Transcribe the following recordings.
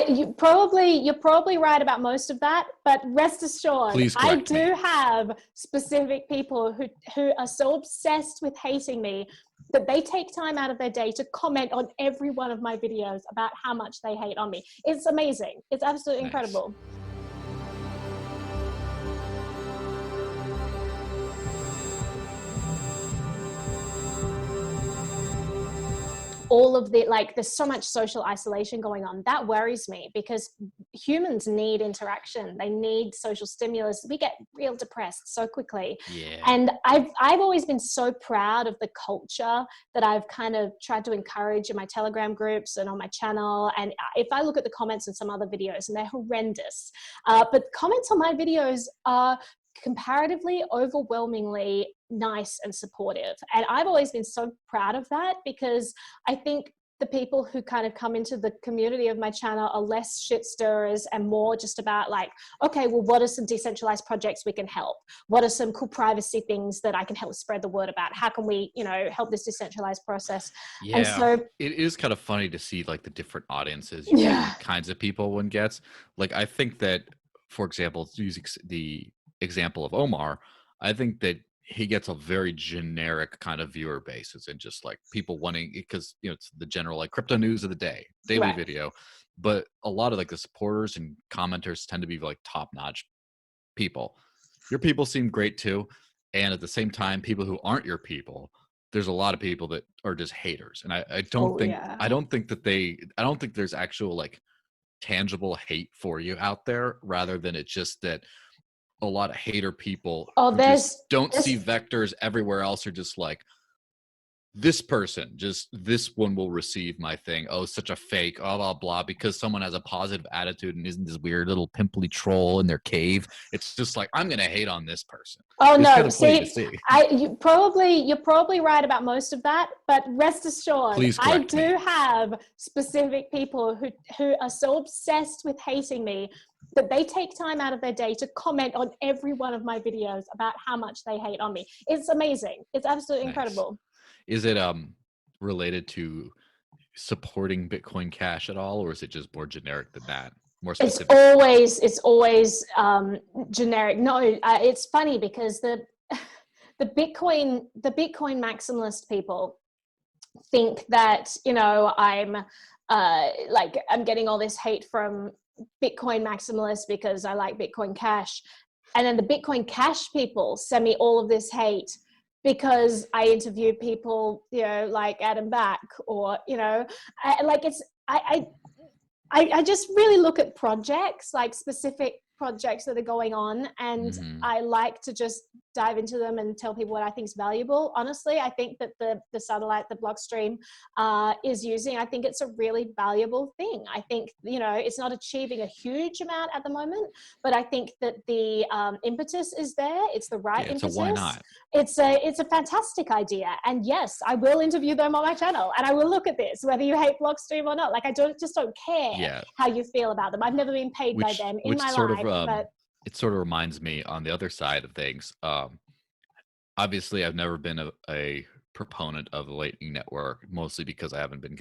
you're probably right about most of that, but rest assured, Please I correct me. do have specific people who are so obsessed with hating me that they take time out of their day to comment on every one of my videos about how much they hate on me. It's amazing. It's absolutely Nice. incredible. All of the, like, there's so much social isolation going on. That worries me because humans need interaction. They need social stimulus. We get real depressed so quickly. Yeah. And I've always been so proud of the culture that I've kind of tried to encourage in my Telegram groups and on my channel. And if I look at the comments in some other videos, and they're horrendous, but comments on my videos are comparatively overwhelmingly nice and supportive. And I've always been so proud of that because I think the people who kind of come into the community of my channel are less shit stirrers and more just about like, okay, well, what are some decentralized projects we can help? What are some cool privacy things that I can help spread the word about? How can we, you know, help this decentralized process? Yeah, and so it is kind of funny to see like the different audiences yeah, and kinds of people one gets. Like, I think that, for example, using the example of Omar, I think that he gets a very generic kind of viewer basis and just like people wanting, because you know it's the general like crypto news of the day, daily right. video. But a lot of like the supporters and commenters tend to be like top-notch people. Your people seem great too, and at the same time, people who aren't your people, there's a lot of people that are just haters, and I don't Oh think yeah. I don't think that I don't think there's actual like tangible hate for you out there, rather than it's just that a lot of hater people Oh, who just don't there's see vectors everywhere else are just like, this person, just this one will receive my thing. Oh, such a fake, blah, blah, blah, because someone has a positive attitude and isn't this weird little pimply troll in their cave. It's just like, I'm going to hate on this person. Oh It's kind no, of funny to see, see. you're probably right about most of that, but rest assured, Please I correct me. do have specific people who are so obsessed with hating me that they take time out of their day to comment on every one of my videos about how much they hate on me. It's amazing. It's absolutely Nice. incredible. Is it related to supporting Bitcoin Cash at all, or is it just more generic than that? More specific? It's always generic. No, it's funny because the Bitcoin maximalist people think that, you know, I'm getting all this hate from Bitcoin maximalists because I like Bitcoin Cash, and then the Bitcoin Cash people send me all of this hate because I interview people, you know, like Adam Back, or you know, I just really look at projects, like specific projects that are going on, and I like to just dive into them and tell people what I think is valuable. Honestly, I think that the satellite, the Blockstream is using, I think it's a really valuable thing. I think, you know, it's not achieving a huge amount at the moment, but I think that the impetus is there. It's the right impetus. So why not? It's a fantastic idea. And yes, I will interview them on my channel and I will look at this, whether you hate Blockstream or not. Like, I don't care how you feel about them. I've never been paid by them in my life. It sort of reminds me on the other side of things. Obviously, I've never been a proponent of the Lightning Network, mostly because I haven't been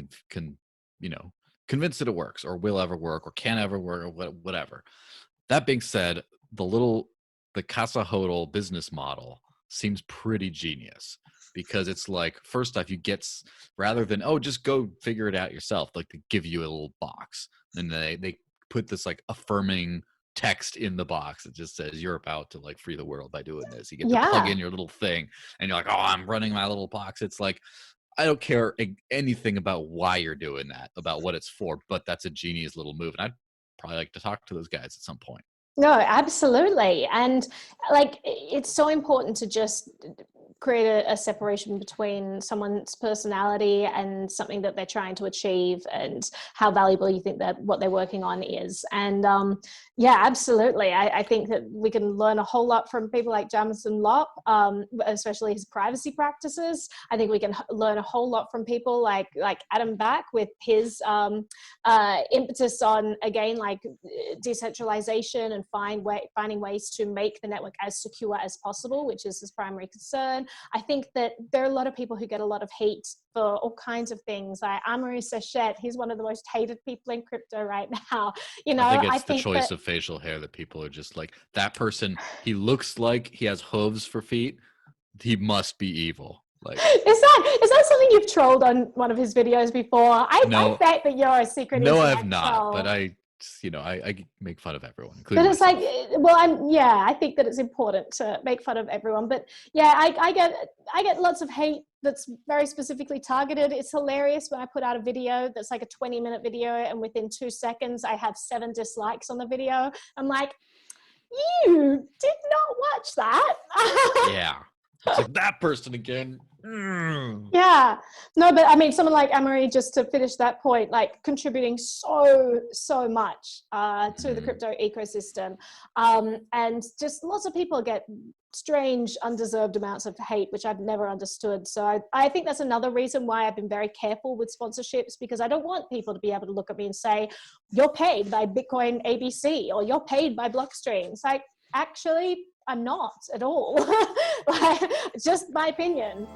convinced that it works or will ever work or can ever work or whatever. That being said, the Casa Hodl business model seems pretty genius, because it's like, first off, you get, rather than, oh, just go figure it out yourself, like they give you a little box, and they put this like affirming text in the box that just says you're about to like free the world by doing this. You get to plug in your little thing and you're like, oh, I'm running my little box. It's like, I don't care anything about why you're doing that, about what it's for, but that's a genius little move, and I'd probably like to talk to those guys at some point. No, absolutely. And like, it's so important to just create a separation between someone's personality and something that they're trying to achieve, and how valuable you think that what they're working on is. And yeah, absolutely. I think that we can learn a whole lot from people like Jamison Lopp, especially his privacy practices. I think we can learn a whole lot from people like Adam Back with his impetus on, again, like decentralization and finding ways to make the network as secure as possible, which is his primary concern. concern. I think that there are a lot of people who get a lot of hate for all kinds of things. Like LBRY Sachet, he's one of the most hated people in crypto right now. You know, I think it's the choice of facial hair that people are just like, that person, he looks like he has hooves for feet. He must be evil. Like, is that something you've trolled on one of his videos before? I bet that you're a secret no, I internet have not, troll. but I make fun of everyone, But including it's myself. like, well, I think that it's important to make fun of everyone. But yeah, I get lots of hate that's very specifically targeted. It's hilarious when I put out a video that's like a 20-minute video, and within 2 seconds I have 7 dislikes on the video. I'm like, you did not watch that. Yeah. It's like, that person again. Mm. Yeah, no, but I mean, someone like LBRY, just to finish that point, like contributing so much to the crypto ecosystem, and just lots of people get strange, undeserved amounts of hate, which I've never understood. So I think that's another reason why I've been very careful with sponsorships, because I don't want people to be able to look at me and say, you're paid by Bitcoin ABC or you're paid by Blockstream. It's like, actually, I'm not at all. Like, just my opinion.